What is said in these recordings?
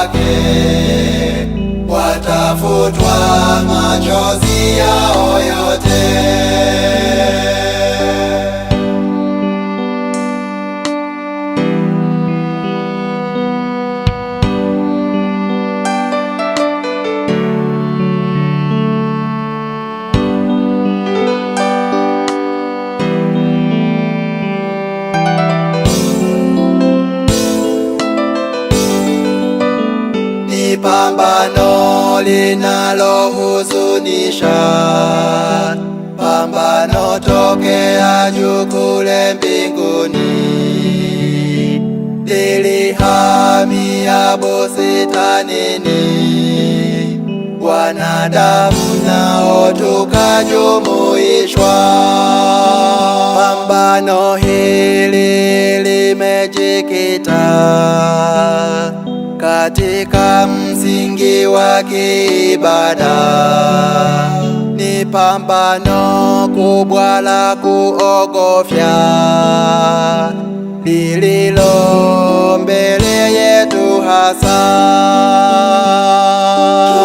wake, watafutwa machozi yao yote. Pambano linalohuzunisha, pambano tokea juu kule mbinguni, lilihamia busitanini, wanadamu nao tukajumuishwa. Pambano hili limejikita katika msingi wa kiibada, ni pambano kubwa la kuogofya lililo mbele yetu hasa.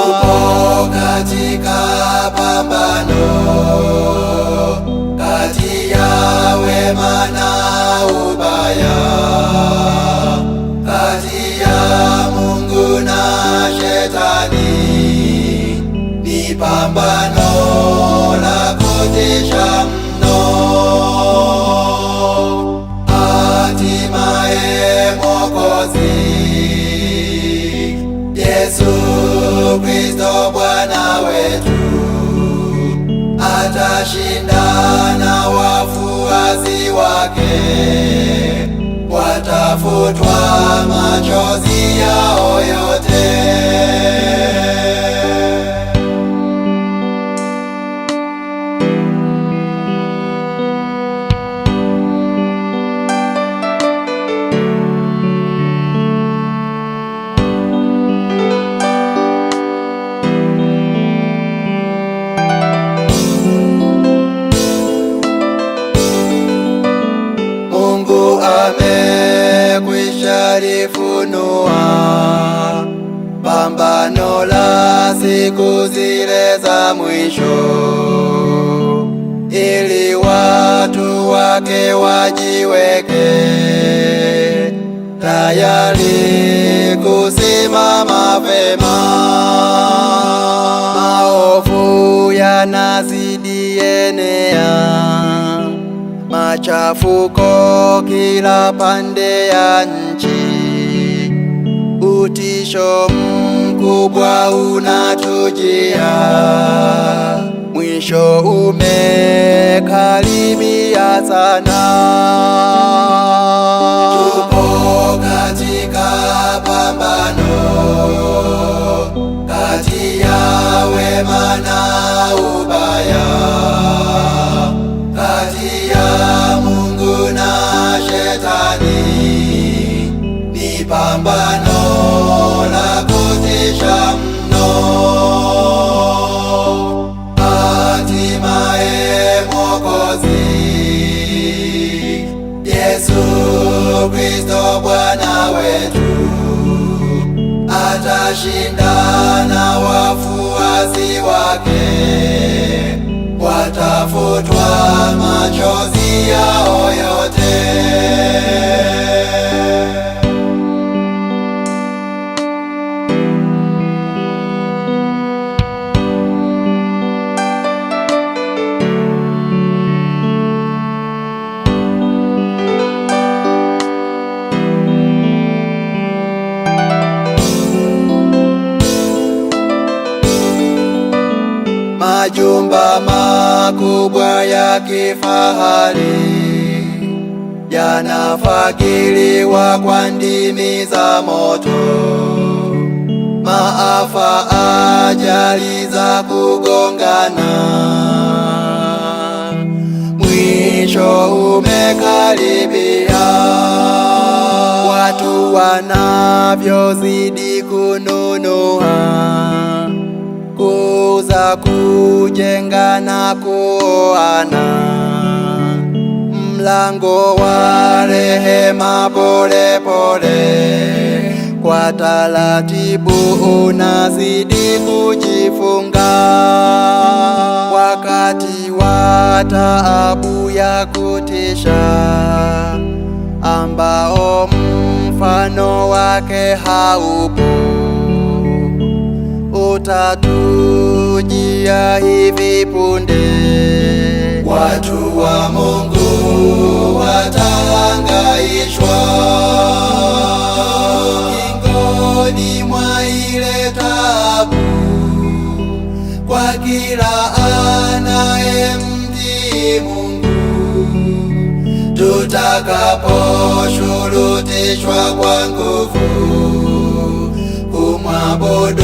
Tupo katika pambano kati ya wema na ubaya, kati ya Mungu na Shetani, ni pambano la kutisha mno. Hatimaye Mwokozi Yesu Kristo Bwana wetu atashinda, na wafuasi wake watafutwa machozi yao yote. Mungu amekwisha lifunua pambano la siku zile za mwisho, ili watu wake wajiweke tayari kusimama vema. Maovu yanazidi enea, machafuko kila pande ya nchi, utisho mkubwa unatujia, mwisho umekaribia sana. Tupo katika pambano kati ya wema na ubaya, kati ya Mungu na Shetani, ni pambano la kutisha mno. Hatimaye Mwokozi Yesu Kristo Bwana wetu atashinda, na wafuasi wake watafutwa machozi yao yote. Majumba makubwa ya kifahari yanafagiliwa kwa ndimi za moto, maafa, ajali za kugongana, mwisho umekaribia. Watu wanavyozidi kununua, kuuza, kujenga na kuoana, mlango wa rehema pole pole kwa taratibu unazidi kujifunga, wakati wa taabu ya kutisha ambao mfano wake haupo, utatujia hivi punde. Watu wa Mungu watahangaishwa ukingoni mwa ile taabu, kwa kila anayemtii Mungu, tutakaposhurutishwa kwa nguvu kumwabudu